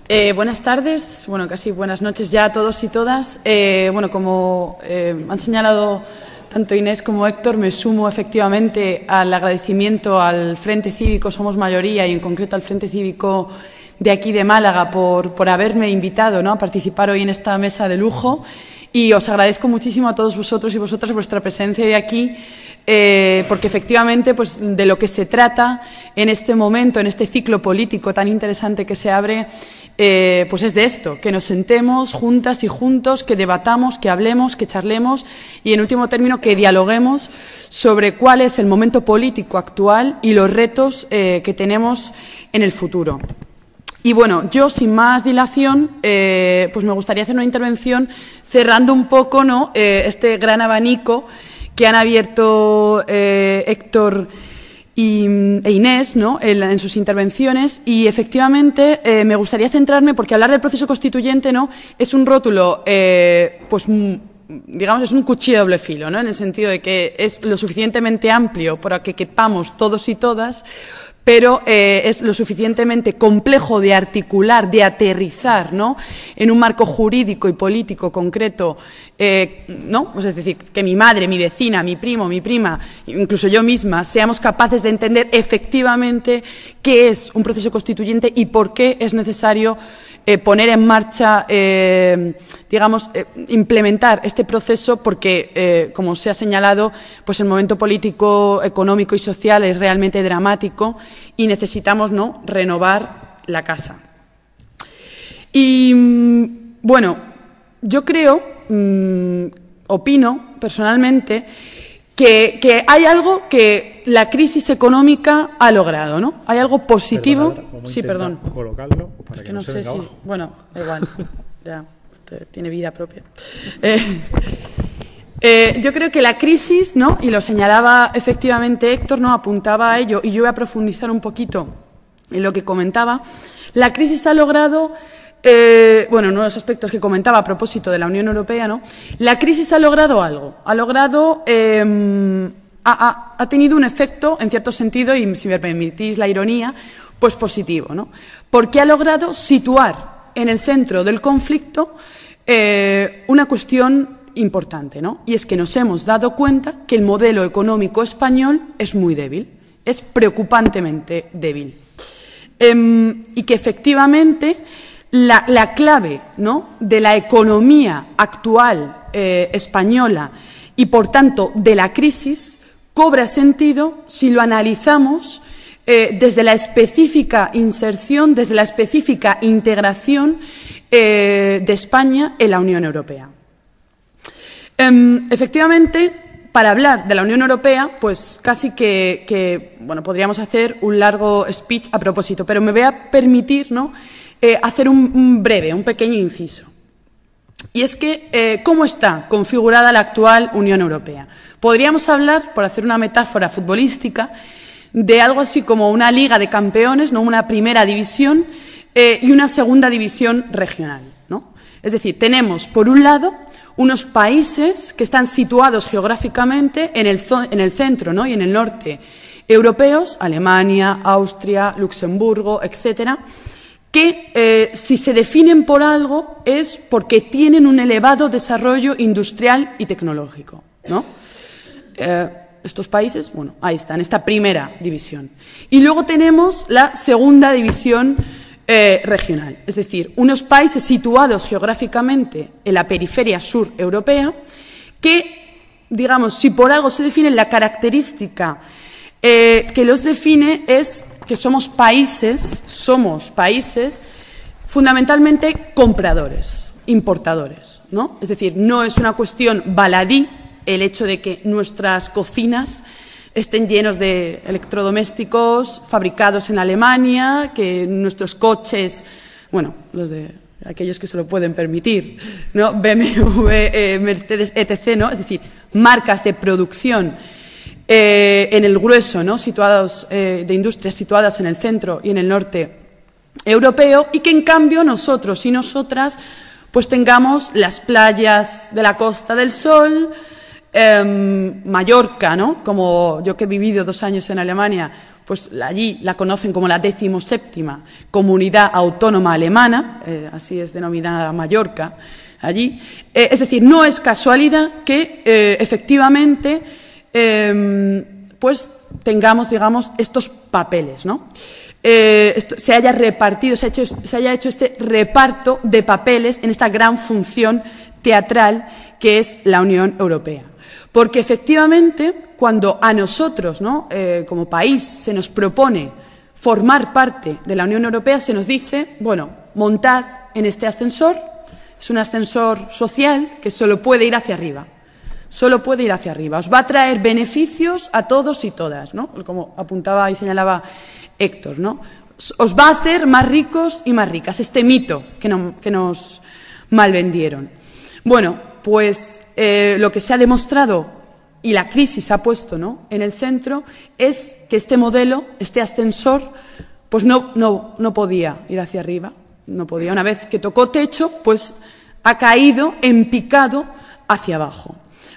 Buenas tardes, bueno, casi buenas noches ya a todos y todas. Bueno, como han señalado tanto Inés como Héctor, me sumo efectivamente al agradecimiento al Frente Cívico Somos Mayoría y en concreto al Frente Cívico de aquí de Málaga por haberme invitado, ¿no?, a participar hoy en esta mesa de lujo, y os agradezco muchísimo a todos vosotros y vosotras vuestra presencia hoy aquí. Porque efectivamente pues, de lo que se trata en este momento, en este ciclo político tan interesante que se abre, pues es de esto, que nos sentemos juntas y juntos, que debatamos, que hablemos, que charlemos y, en último término, que dialoguemos sobre cuál es el momento político actual y los retos que tenemos en el futuro. Y bueno, yo sin más dilación, pues me gustaría hacer una intervención cerrando un poco, ¿no?, este gran abanico que han abierto Héctor e Inés, ¿no?, en sus intervenciones, y efectivamente me gustaría centrarme, porque hablar del proceso constituyente, ¿no?, es un rótulo, pues digamos, es un cuchillo de doble filo, ¿no?, en el sentido de que es lo suficientemente amplio para que quepamos todos y todas, pero es lo suficientemente complejo de articular, de aterrizar, ¿no?, en un marco jurídico y político concreto, ¿no? Pues es decir, que mi madre, mi vecina, mi primo, mi prima, incluso yo misma, seamos capaces de entender efectivamente qué es un proceso constituyente y por qué es necesario poner en marcha, digamos, implementar este proceso, porque, como se ha señalado, pues el momento político, económico y social es realmente dramático y necesitamos, ¿no?, renovar la casa. Y, bueno, yo creo, opino personalmente, que hay algo que la crisis económica ha logrado, ¿no? Hay algo positivo. Sí, perdón. Colocarlo para es que que no se sé venga si. abajo. Bueno, da igual. Ya, usted tiene vida propia. Yo creo que la crisis, ¿no?, y lo señalaba efectivamente Héctor, ¿no?, apuntaba a ello, y yo voy a profundizar un poquito en lo que comentaba. La crisis ha logrado. Bueno, uno de los aspectos que comentaba a propósito de la Unión Europea, ¿no? La crisis ha logrado algo. Ha logrado, ha tenido un efecto, en cierto sentido, y si me permitís la ironía, pues positivo, ¿no? Porque ha logrado situar en el centro del conflicto una cuestión importante, ¿no? Y es que nos hemos dado cuenta que el modelo económico español es muy débil, es preocupantemente débil. Y que efectivamente la clave, ¿no?, de la economía actual española y, por tanto, de la crisis, cobra sentido si lo analizamos desde la específica inserción, desde la específica integración de España en la Unión Europea. Efectivamente, para hablar de la Unión Europea, pues casi que bueno, podríamos hacer un largo speech a propósito, pero me voy a permitir, ¿no?, hacer un pequeño inciso. Y es que, ¿cómo está configurada la actual Unión Europea? Podríamos hablar, por hacer una metáfora futbolística, de algo así como una liga de campeones, ¿no?, una primera división y una segunda división regional, ¿no? Es decir, tenemos, por un lado, unos países que están situados geográficamente en el centro, ¿no?, y en el norte europeos, Alemania, Austria, Luxemburgo, etcétera, que si se definen por algo es porque tienen un elevado desarrollo industrial y tecnológico, ¿no? Estos países, bueno, ahí están, esta primera división. Y luego tenemos la segunda división regional, es decir, unos países situados geográficamente en la periferia sur europea que, digamos, si por algo se define, la característica que los define es que somos países fundamentalmente compradores, importadores, ¿no? Es decir, no es una cuestión baladí el hecho de que nuestras cocinas estén llenos de electrodomésticos fabricados en Alemania, que nuestros coches, bueno, los de aquellos que se lo pueden permitir, ¿no?, BMW, Mercedes, etc., ¿no? Es decir, marcas de producción en el grueso, ¿no?, situados de industrias situadas en el centro y en el norte europeo, y que en cambio nosotros y nosotras pues tengamos las playas de la Costa del Sol, Mallorca, ¿no?, como yo que he vivido 2 años en Alemania, pues allí la conocen como la 17ª comunidad autónoma alemana, así es denominada Mallorca, allí. Es decir, no es casualidad que efectivamente pues tengamos, digamos, estos papeles, ¿no? Se haya repartido, se haya hecho este reparto de papeles en esta gran función teatral que es la Unión Europea. Porque efectivamente, cuando a nosotros, ¿no?, como país, se nos propone formar parte de la Unión Europea, se nos dice, bueno, montad en este ascensor, es un ascensor social que solo puede ir hacia arriba. Solo puede ir hacia arriba. Os va a traer beneficios a todos y todas, ¿no? Como apuntaba y señalaba Héctor, ¿no? Os va a hacer más ricos y más ricas. Este mito que nos malvendieron. Bueno, pues lo que se ha demostrado y la crisis ha puesto, ¿no?, en el centro es que este modelo, este ascensor, pues no podía ir hacia arriba. No podía. Una vez que tocó techo, pues ha caído en picado hacia abajo.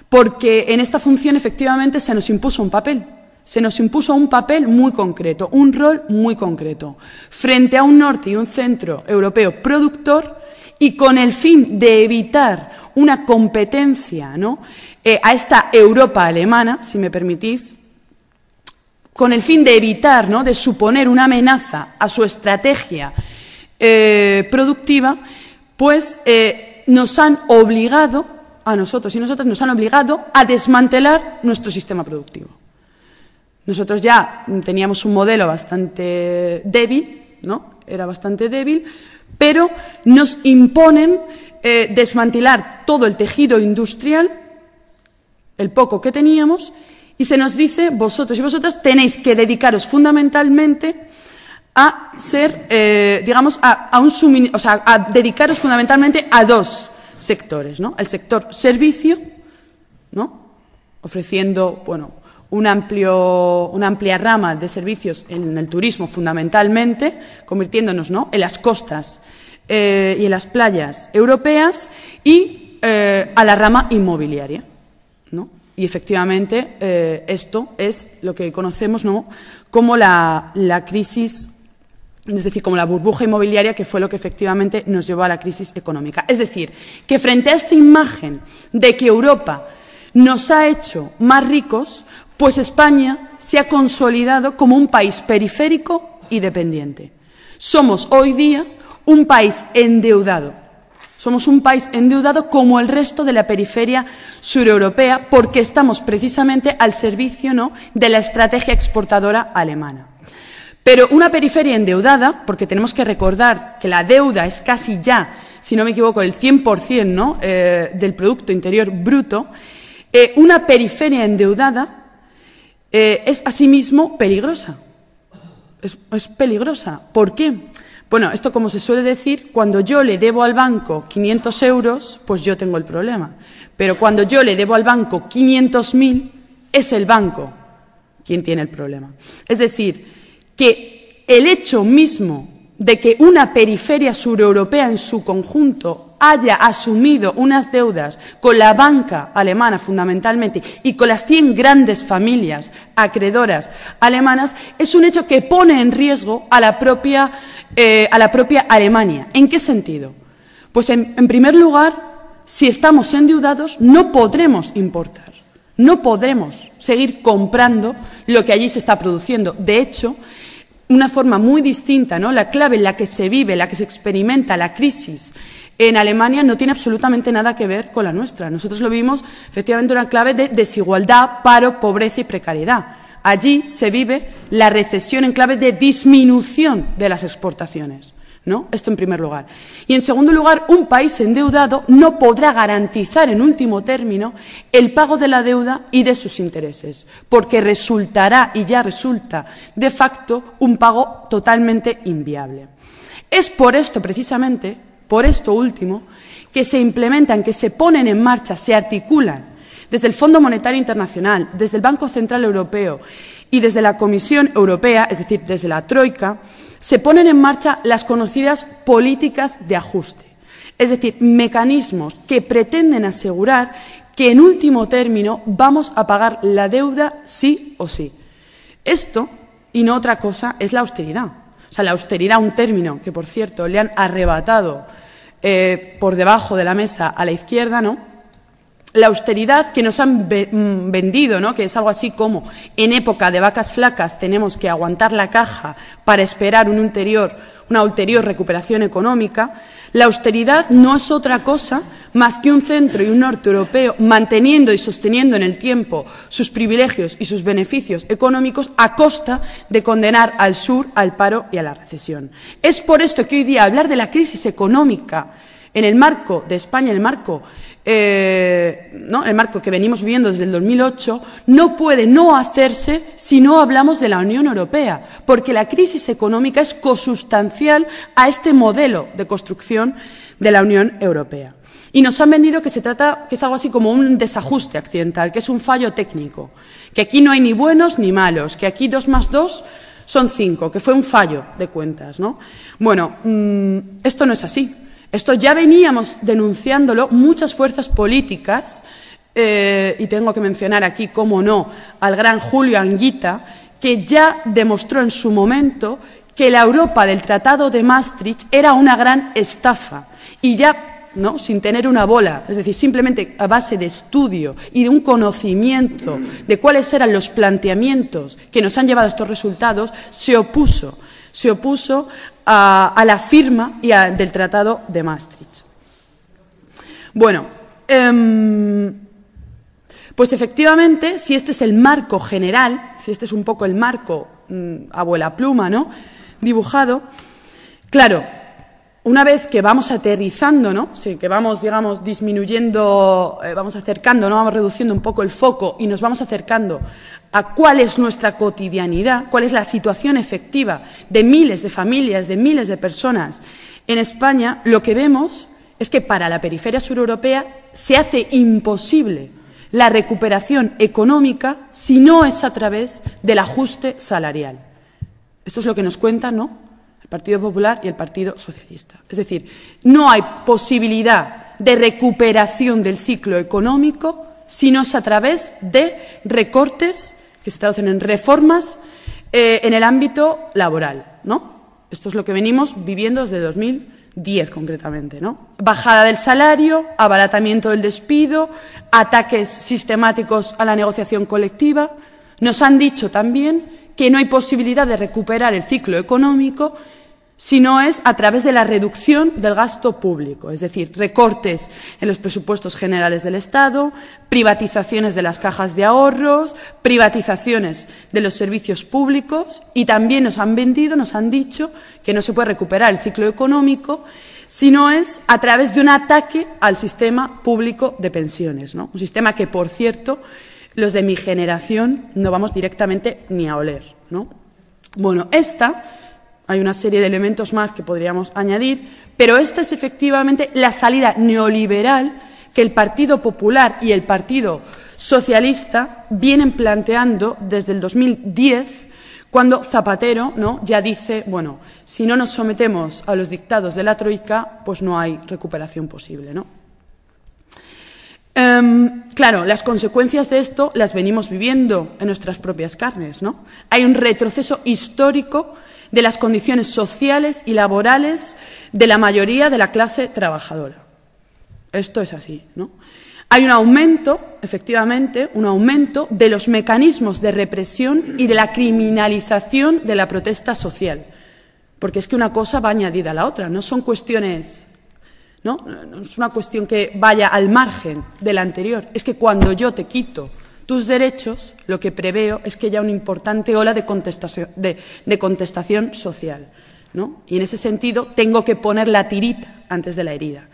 Porque en esta función efectivamente se nos impuso un papel. Se nos impuso un papel muy concreto, un rol muy concreto, frente a un norte y un centro europeo productor y con el fin de evitar una competencia, ¿no?, a esta Europa alemana, si me permitís, con el fin de evitar, ¿no?, de suponer una amenaza a su estrategia productiva, pues nos han obligado a nosotros y nosotras nos han obligado a desmantelar nuestro sistema productivo. Nosotros ya teníamos un modelo bastante débil, ¿no? Era bastante débil, pero nos imponen desmantelar todo el tejido industrial, el poco que teníamos, y se nos dice, vosotros y vosotras tenéis que dedicaros fundamentalmente a ser, digamos, a dedicaros fundamentalmente a dos sectores, ¿no? El sector servicio, ¿no?, ofreciendo, bueno, una amplia rama de servicios en el turismo fundamentalmente, convirtiéndonos, ¿no?, en las costas y en las playas europeas, y a la rama inmobiliaria, ¿no? Y efectivamente esto es lo que conocemos, ¿no?, como la crisis, es decir, como la burbuja inmobiliaria, que fue lo que efectivamente nos llevó a la crisis económica. Es decir, que frente a esta imagen de que Europa nos ha hecho más ricos, pues España se ha consolidado como un país periférico y dependiente. Somos hoy día un país endeudado. Somos un país endeudado como el resto de la periferia sureuropea, porque estamos precisamente al servicio, ¿no?, de la estrategia exportadora alemana. Pero una periferia endeudada, porque tenemos que recordar que la deuda es casi ya, si no me equivoco, el 100%, ¿no?, del Producto Interior Bruto, una periferia endeudada es asimismo peligrosa. Es peligrosa. ¿Por qué? Bueno, esto, como se suele decir, cuando yo le debo al banco 500 euros, pues yo tengo el problema. Pero cuando yo le debo al banco 500.000, es el banco quien tiene el problema. Es decir, que el hecho mismo de que una periferia sureuropea en su conjunto haya asumido unas deudas con la banca alemana fundamentalmente y con las 100 grandes familias acreedoras alemanas es un hecho que pone en riesgo a la propia Alemania. ¿En qué sentido? Pues en primer lugar, si estamos endeudados no podremos importar, no podremos seguir comprando lo que allí se está produciendo. De hecho, una forma muy distinta, ¿no?, la clave en la que se vive, en la que se experimenta la crisis en Alemania no tiene absolutamente nada que ver con la nuestra. Nosotros lo vimos efectivamente una clave de desigualdad, paro, pobreza y precariedad. Allí se vive la recesión en clave de disminución de las exportaciones, ¿no? Esto en primer lugar. Y en segundo lugar, un país endeudado no podrá garantizar en último término el pago de la deuda y de sus intereses, porque resultará, y ya resulta de facto, un pago totalmente inviable. Es por esto, precisamente, por esto último, que se implementan, que se ponen en marcha, se articulan desde el Fondo Monetario Internacional, desde el Banco Central Europeo y desde la Comisión Europea, es decir, desde la Troika, se ponen en marcha las conocidas políticas de ajuste, es decir, mecanismos que pretenden asegurar que en último término vamos a pagar la deuda sí o sí. Esto y no otra cosa es la austeridad. O sea, la austeridad, un término que, por cierto, le han arrebatado por debajo de la mesa a la izquierda, ¿no? La austeridad que nos han vendido, ¿no? Que es algo así como en época de vacas flacas tenemos que aguantar la caja para esperar una ulterior recuperación económica. La austeridad no es otra cosa más que un centro y un norte europeo manteniendo y sosteniendo en el tiempo sus privilegios y sus beneficios económicos a costa de condenar al sur al paro y a la recesión. Es por esto que hoy día hablar de la crisis económica en el marco de España, el marco que venimos viviendo desde el 2008, no puede no hacerse si no hablamos de la Unión Europea, porque la crisis económica es consustancial a este modelo de construcción de la Unión Europea. Y nos han vendido que es algo así como un desajuste accidental, que es un fallo técnico, que aquí no hay ni buenos ni malos, que aquí 2 más 2 son 5, que fue un fallo de cuentas, ¿no? Bueno, esto no es así. Esto ya veníamos denunciándolo muchas fuerzas políticas, y tengo que mencionar aquí, cómo no, al gran Julio Anguita, que ya demostró en su momento que la Europa del Tratado de Maastricht era una gran estafa, y ya, ¿no?, sin tener una bola, es decir, simplemente a base de estudio y de un conocimiento de cuáles eran los planteamientos que nos han llevado a estos resultados, se opuso a la firma del Tratado de Maastricht. Bueno, pues efectivamente, si este es el marco general, si este es un poco el marco abuela pluma, ¿no?, dibujado, claro, una vez que vamos aterrizando, ¿no?, sí, que vamos, digamos, disminuyendo, vamos acercando, ¿no?, vamos reduciendo un poco el foco y nos vamos acercando a cuál es nuestra cotidianidad, cuál es la situación efectiva de miles de familias, de miles de personas en España, lo que vemos es que para la periferia sureuropea se hace imposible la recuperación económica si no es a través del ajuste salarial. Esto es lo que nos cuentan, ¿no?, el Partido Popular y el Partido Socialista. Es decir, no hay posibilidad de recuperación del ciclo económico si no es a través de recortes que se traducen en reformas en el ámbito laboral, ¿no? Esto es lo que venimos viviendo desde 2010 concretamente, ¿no? Bajada del salario, abaratamiento del despido, ataques sistemáticos a la negociación colectiva. Nos han dicho también que no hay posibilidad de recuperar el ciclo económico si no es a través de la reducción del gasto público, es decir, recortes en los presupuestos generales del Estado, privatizaciones de las cajas de ahorros, privatizaciones de los servicios públicos, y también nos han vendido, nos han dicho que no se puede recuperar el ciclo económico si no es a través de un ataque al sistema público de pensiones, ¿no? Un sistema que, por cierto, los de mi generación no vamos directamente ni a oler, ¿no? Bueno, hay una serie de elementos más que podríamos añadir, pero esta es efectivamente la salida neoliberal que el Partido Popular y el Partido Socialista vienen planteando desde el 2010, cuando Zapatero, ¿no?, ya dice, bueno, si no nos sometemos a los dictados de la Troika, pues no hay recuperación posible, ¿no? Claro, las consecuencias de esto las venimos viviendo en nuestras propias carnes, ¿no? Hay un retroceso histórico de las condiciones sociales y laborales de la mayoría de la clase trabajadora. Esto es así, ¿no? Hay un aumento, efectivamente, un aumento de los mecanismos de represión y de la criminalización de la protesta social. Porque es que una cosa va añadida a la otra, no son cuestiones, ¿no? No es una cuestión que vaya al margen de la anterior. Es que cuando yo te quito tus derechos, lo que preveo es que haya una importante ola de contestación social, ¿no? Y en ese sentido tengo que poner la tirita antes de la herida,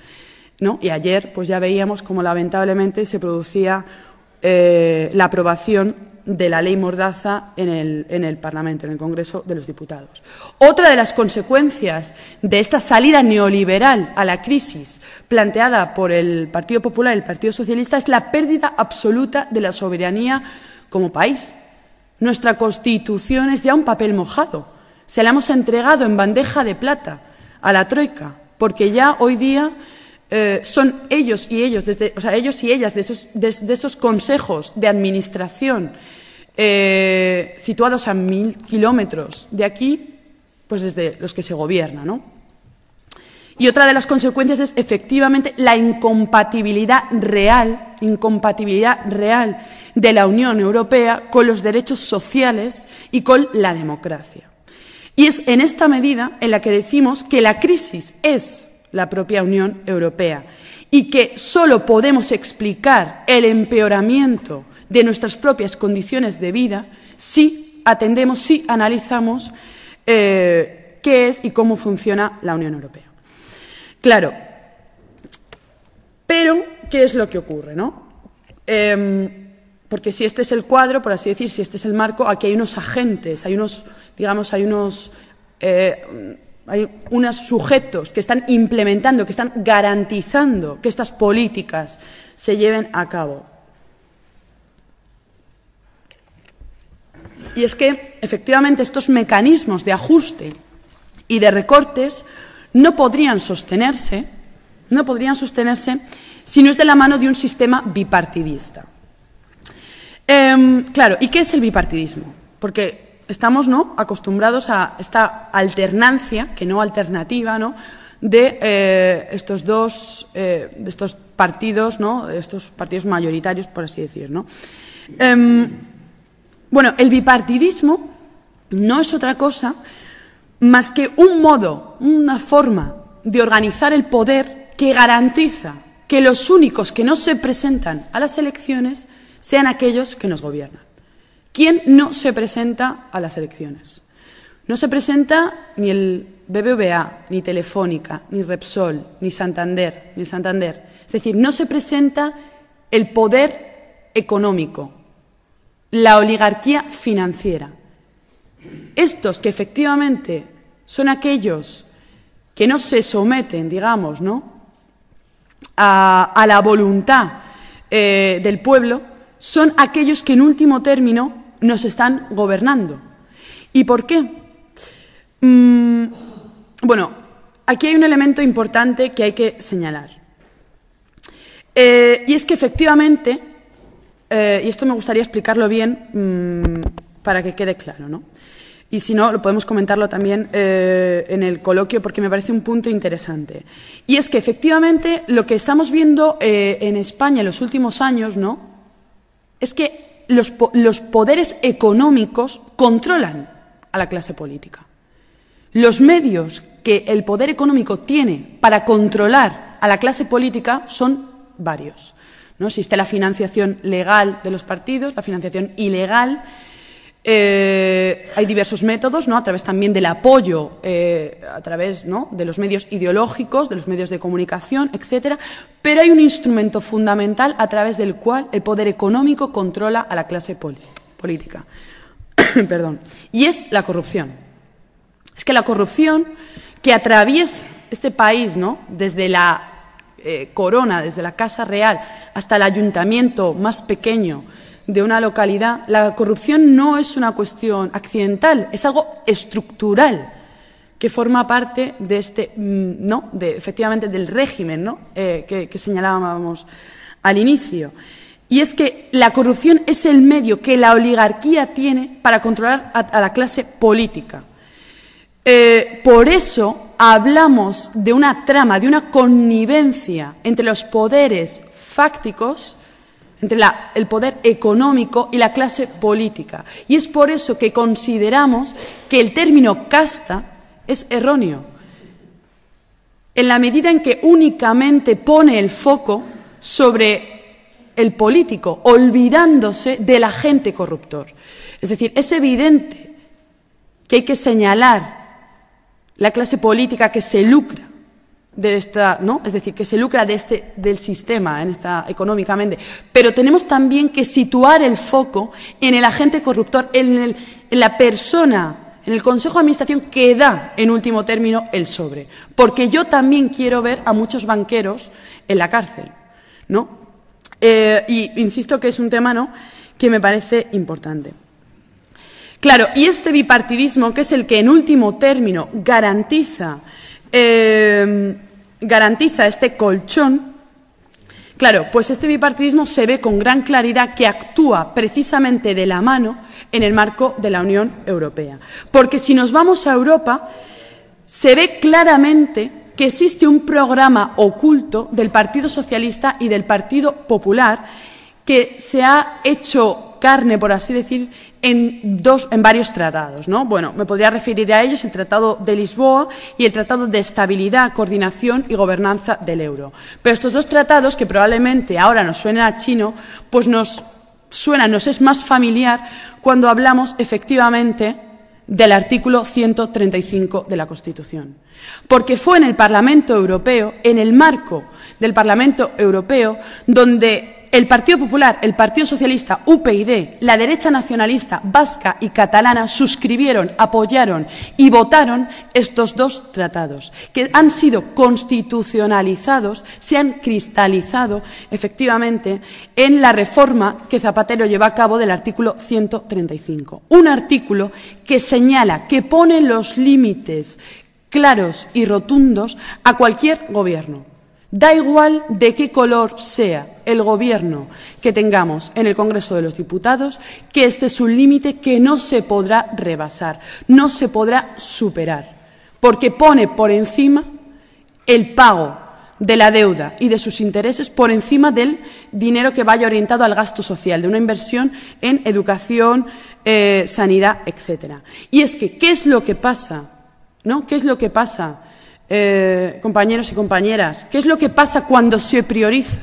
¿no? Y ayer pues ya veíamos cómo lamentablemente se producía la aprobación de la ley Mordaza en el Parlamento, en el Congreso de los Diputados. Otra de las consecuencias de esta salida neoliberal a la crisis planteada por el Partido Popular y el Partido Socialista es la pérdida absoluta de la soberanía como país. Nuestra Constitución es ya un papel mojado. Se la hemos entregado en bandeja de plata a la Troika, porque ya hoy día son ellos y ellas de esos consejos de administración situados a 1000 kilómetros de aquí, pues desde los que se gobierna, ¿no? Y otra de las consecuencias es, efectivamente, la incompatibilidad real de la Unión Europea con los derechos sociales y con la democracia. Y es en esta medida en la que decimos que la crisis es la propia Unión Europea y que solo podemos explicar el empeoramiento de nuestras propias condiciones de vida si atendemos, si analizamos qué es y cómo funciona la Unión Europea. Claro, pero ¿qué es lo que ocurre, no? Porque si este es el cuadro, por así decir, si este es el marco, aquí hay unos agentes, hay unos, digamos, hay unos sujetos que están implementando, que están garantizando que estas políticas se lleven a cabo. Y es que, efectivamente, estos mecanismos de ajuste y de recortes no podrían sostenerse si no es de la mano de un sistema bipartidista. Claro, ¿y qué es el bipartidismo? Porque estamos, ¿no?, acostumbrados a esta alternancia, que no alternativa, ¿no?, de estos partidos, ¿no?, de estos partidos mayoritarios, por así decir, ¿no? Bueno, el bipartidismo no es otra cosa más que un modo, una forma de organizar el poder que garantiza que los únicos que no se presentan a las elecciones sean aquellos que nos gobiernan. ¿Quién no se presenta a las elecciones? No se presenta ni el BBVA, ni Telefónica, ni Repsol, ni Santander. Es decir, no se presenta el poder económico, la oligarquía financiera. Estos que efectivamente son aquellos que no se someten, digamos, ¿no?, a la voluntad del pueblo, son aquellos que en último término nos están gobernando. ¿Y por qué? Bueno, aquí hay un elemento importante que hay que señalar. Y es que efectivamente, y esto me gustaría explicarlo bien para que quede claro, ¿no? Y si no, lo podemos comentarlo también en el coloquio porque me parece un punto interesante. Y es que efectivamente lo que estamos viendo en España en los últimos años, ¿no?, es que los poderes económicos controlan a la clase política. Los medios que el poder económico tiene para controlar a la clase política son varios, ¿no? Existe la financiación legal de los partidos, la financiación ilegal. Hay diversos métodos, ¿no?, a través también del apoyo, a través, ¿no?, de los medios ideológicos, de los medios de comunicación, etcétera, pero hay un instrumento fundamental a través del cual el poder económico controla a la clase política. Perdón. Y es la corrupción. Es que la corrupción que atraviesa este país, ¿no?, desde la corona, desde la Casa Real, hasta el ayuntamiento más pequeño de una localidad, la corrupción no es una cuestión accidental, es algo estructural que forma parte de efectivamente del régimen, ¿no?, que señalábamos al inicio. Y es que la corrupción es el medio que la oligarquía tiene para controlar a la clase política. Por eso hablamos de una trama, de una connivencia entre los poderes fácticos, entre el poder económico y la clase política. Y es por eso que consideramos que el término casta es erróneo, en la medida en que únicamente pone el foco sobre el político, olvidándose del agente corruptor. Es decir, es evidente que hay que señalar la clase política que se lucra de esta, ¿no?, es decir, que se lucra del sistema económicamente, pero tenemos también que situar el foco en el agente corruptor, en la persona, en el Consejo de Administración que da, en último término, el sobre. Porque yo también quiero ver a muchos banqueros en la cárcel, ¿no? Y insisto que es un tema, ¿no?, que me parece importante. Claro, y este bipartidismo, que es el que en último término garantiza este colchón, Claro, pues este bipartidismo se ve con gran claridad que actúa precisamente de la mano en el marco de la Unión Europea. Porque si nos vamos a Europa, se ve claramente que existe un programa oculto del Partido Socialista y del Partido Popular que se ha hecho carne, por así decir, en varios tratados, ¿no? Bueno, me podría referir a ellos, el Tratado de Lisboa y el Tratado de Estabilidad, Coordinación y Gobernanza del Euro. Pero estos dos tratados, que probablemente ahora nos suenen a chino, pues nos es más familiar cuando hablamos efectivamente del artículo 135 de la Constitución. Porque fue en el Parlamento Europeo, en el marco del Parlamento Europeo, donde el Partido Popular, el Partido Socialista, UPyD, la derecha nacionalista vasca y catalana suscribieron, apoyaron y votaron estos dos tratados, que han sido constitucionalizados, se han cristalizado efectivamente en la reforma que Zapatero lleva a cabo del artículo 135. Un artículo que señala, que pone los límites claros y rotundos a cualquier gobierno. Da igual de qué color sea el gobierno que tengamos en el Congreso de los Diputados, que este es un límite que no se podrá rebasar, no se podrá superar, porque pone por encima el pago de la deuda y de sus intereses por encima del dinero que vaya orientado al gasto social, de una inversión en educación, sanidad, etcétera. Y es que, ¿qué es lo que pasa? ¿No? ¿Qué es lo que pasa? Compañeros y compañeras, ¿qué es lo que pasa cuando se prioriza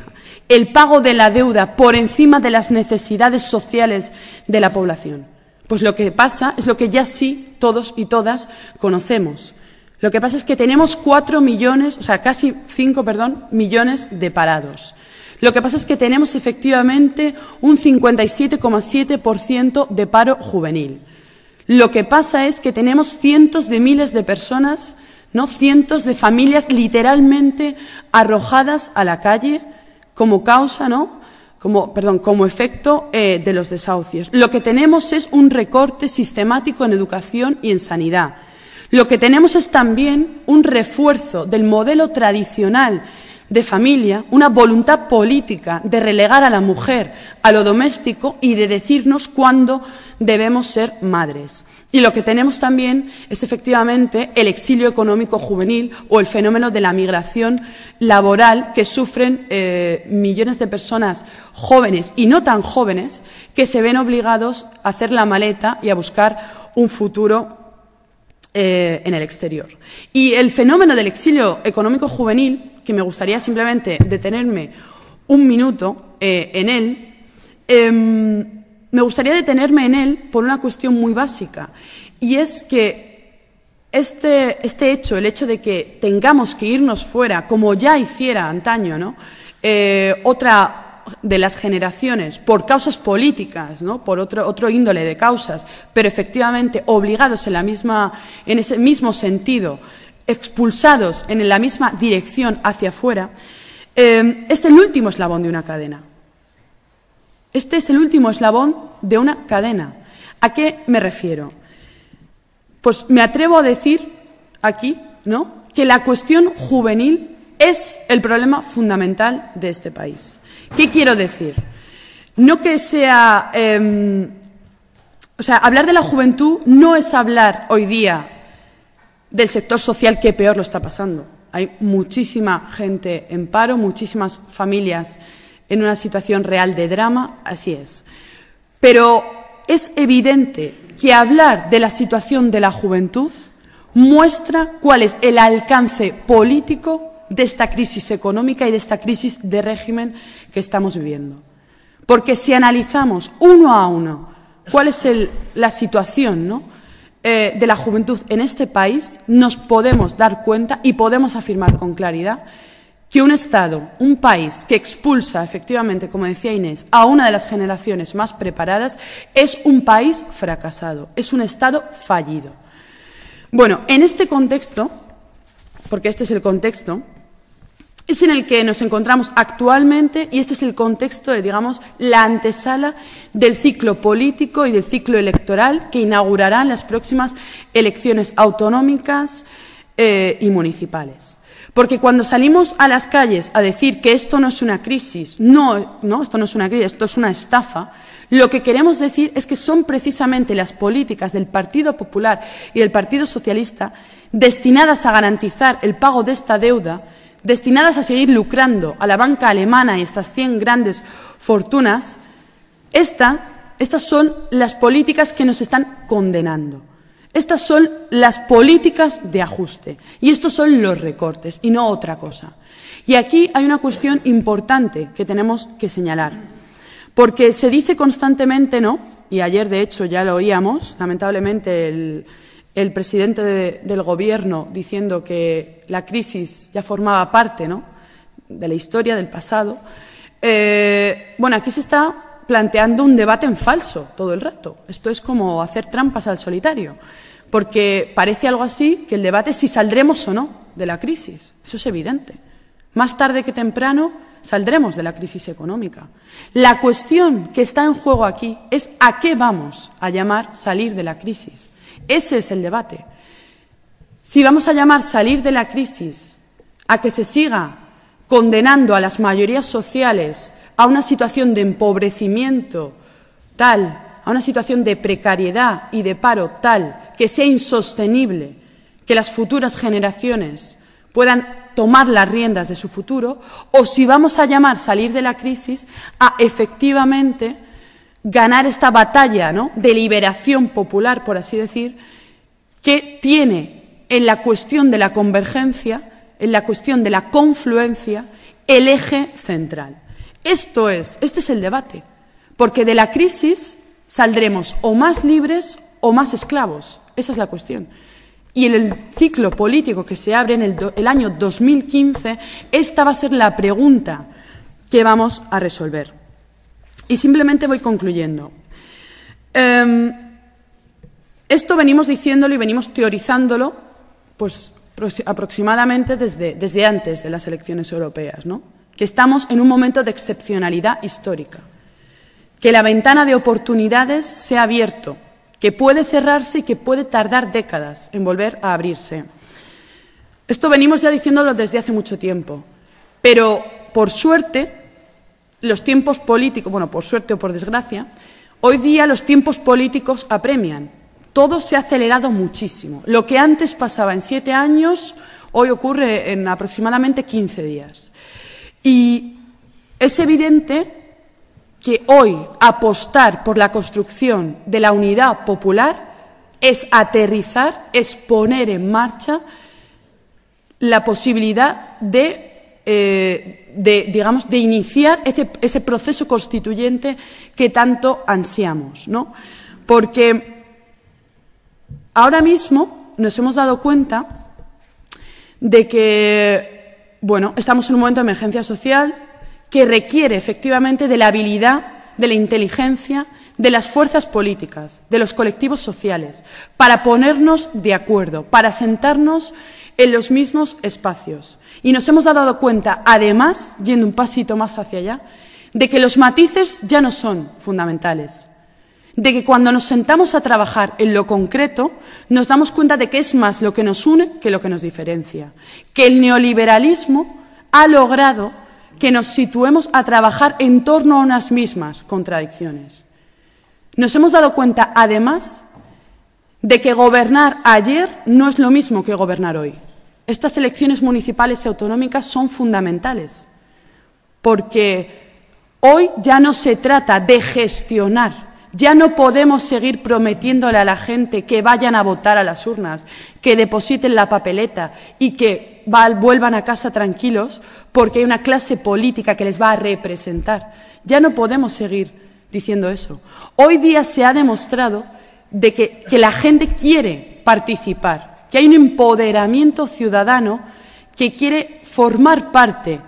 el pago de la deuda por encima de las necesidades sociales de la población? Pues lo que pasa es lo que ya sí todos y todas conocemos. Lo que pasa es que tenemos 4 millones, o sea, casi 5, millones de parados. Lo que pasa es que tenemos efectivamente un 57,7% de paro juvenil. Lo que pasa es que tenemos cientos de miles de personas, ¿no? Cientos de familias literalmente arrojadas a la calle como causa, ¿no? Como efecto de los desahucios. Lo que tenemos es un recorte sistemático en educación y en sanidad. Lo que tenemos es también un refuerzo del modelo tradicional de familia, una voluntad política de relegar a la mujer a lo doméstico y de decirnos cuándo debemos ser madres. Y lo que tenemos también es efectivamente el exilio económico juvenil o el fenómeno de la migración laboral que sufren millones de personas jóvenes y no tan jóvenes que se ven obligados a hacer la maleta y a buscar un futuro en el exterior. Y el fenómeno del exilio económico juvenil, que me gustaría simplemente detenerme un minuto en él, me gustaría detenerme en él por una cuestión muy básica, y es que este hecho, el hecho de que tengamos que irnos fuera, como ya hiciera antaño, ¿no? Otra de las generaciones, por causas políticas, ¿no? Por otro índole de causas, pero efectivamente obligados en ese mismo sentido, expulsados en la misma dirección hacia afuera, es el último eslabón de una cadena. Este es el último eslabón de una cadena. ¿A qué me refiero? Pues me atrevo a decir aquí, ¿no?, que la cuestión juvenil es el problema fundamental de este país. ¿Qué quiero decir? No que sea... hablar de la juventud no es hablar hoy día del sector social que peor lo está pasando. Hay muchísima gente en paro, muchísimas familias en una situación real de drama, así es. Pero es evidente que hablar de la situación de la juventud muestra cuál es el alcance político de esta crisis económica y de esta crisis de régimen que estamos viviendo. Porque si analizamos uno a uno cuál es la situación, ¿no?, de la juventud en este país, nos podemos dar cuenta y podemos afirmar con claridad que un Estado, un país que expulsa efectivamente, como decía Inés, a una de las generaciones más preparadas, es un país fracasado, es un Estado fallido. Bueno, en este contexto, porque este es el contexto, es en el que nos encontramos actualmente y este es el contexto de, digamos, la antesala del ciclo político y del ciclo electoral que inaugurarán las próximas elecciones autonómicas y municipales. Porque cuando salimos a las calles a decir que esto no es una crisis, esto no es una crisis, esto es una estafa, lo que queremos decir es que son precisamente las políticas del Partido Popular y del Partido Socialista destinadas a garantizar el pago de esta deuda, destinadas a seguir lucrando a la banca alemana y estas 100 grandes fortunas. Estas son las políticas que nos están condenando. Estas son las políticas de ajuste y estos son los recortes y no otra cosa. Y aquí hay una cuestión importante que tenemos que señalar, porque se dice constantemente, ¿no? Y ayer, de hecho, ya lo oíamos, lamentablemente, el presidente del Gobierno diciendo que la crisis ya formaba parte, ¿no?, de la historia, del pasado. Bueno, aquí se está planteando un debate en falso todo el rato. Esto es como hacer trampas al solitario, porque parece algo así que el debate es si saldremos o no de la crisis. Eso es evidente. Más tarde que temprano saldremos de la crisis económica. La cuestión que está en juego aquí es a qué vamos a llamar salir de la crisis. Ese es el debate. Si vamos a llamar salir de la crisis a que se siga condenando a las mayorías sociales a una situación de empobrecimiento tal, a una situación de precariedad y de paro tal, que sea insostenible, que las futuras generaciones puedan tomar las riendas de su futuro, o si vamos a llamar salir de la crisis a efectivamente ganar esta batalla, ¿no?, de liberación popular, por así decir, que tiene en la cuestión de la convergencia, en la cuestión de la confluencia, el eje central. Este es el debate, porque de la crisis saldremos o más libres o más esclavos. Esa es la cuestión. Y en el ciclo político que se abre en el año 2015, esta va a ser la pregunta que vamos a resolver. Y simplemente voy concluyendo. Esto venimos diciéndolo y venimos teorizándolo pues aproximadamente desde antes de las elecciones europeas, ¿no?, que estamos en un momento de excepcionalidad histórica, que la ventana de oportunidades se ha abierto, que puede cerrarse y que puede tardar décadas en volver a abrirse. Esto venimos ya diciéndolo desde hace mucho tiempo, pero por suerte los tiempos políticos, bueno, por suerte o por desgracia, hoy día los tiempos políticos apremian. Todo se ha acelerado muchísimo. Lo que antes pasaba en 7 años, hoy ocurre en aproximadamente 15 días. Y es evidente que hoy apostar por la construcción de la unidad popular es aterrizar, es poner en marcha la posibilidad de iniciar ese proceso constituyente que tanto ansiamos, ¿no? Porque ahora mismo nos hemos dado cuenta de que, bueno, estamos en un momento de emergencia social que requiere efectivamente de la habilidad, de la inteligencia, de las fuerzas políticas, de los colectivos sociales, para ponernos de acuerdo, para sentarnos en los mismos espacios. Y nos hemos dado cuenta, además, yendo un pasito más hacia allá, de que los matices ya no son fundamentales, de que cuando nos sentamos a trabajar en lo concreto nos damos cuenta de que es más lo que nos une que lo que nos diferencia, que el neoliberalismo ha logrado que nos situemos a trabajar en torno a unas mismas contradicciones. Nos hemos dado cuenta, además, de que gobernar ayer no es lo mismo que gobernar hoy. Estas elecciones municipales y autonómicas son fundamentales, porque hoy ya no se trata de gestionar. Ya no podemos seguir prometiéndole a la gente que vayan a votar a las urnas, que depositen la papeleta y que vuelvan a casa tranquilos porque hay una clase política que les va a representar. Ya no podemos seguir diciendo eso. Hoy día se ha demostrado de que la gente quiere participar, que hay un empoderamiento ciudadano que quiere formar parte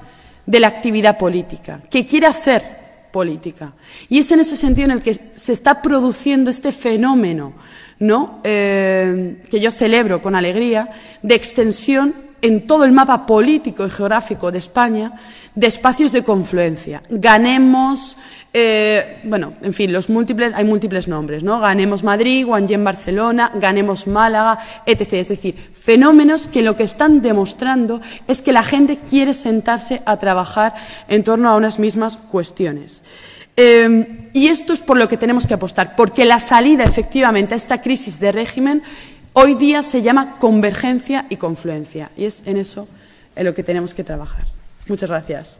de la actividad política, que quiere hacer política. Y es en ese sentido en el que se está produciendo este fenómeno, ¿no?, que yo celebro con alegría, de extensión en todo el mapa político y geográfico de España de espacios de confluencia. Ganemos, bueno, en fin, hay múltiples nombres, ¿no? Ganemos Madrid, Guanyen Barcelona, Ganemos Málaga, etc. Es decir, fenómenos que lo que están demostrando es que la gente quiere sentarse a trabajar en torno a unas mismas cuestiones. Y esto es por lo que tenemos que apostar, porque la salida, efectivamente, a esta crisis de régimen hoy día se llama convergencia y confluencia, y es en eso en lo que tenemos que trabajar. Muchas gracias.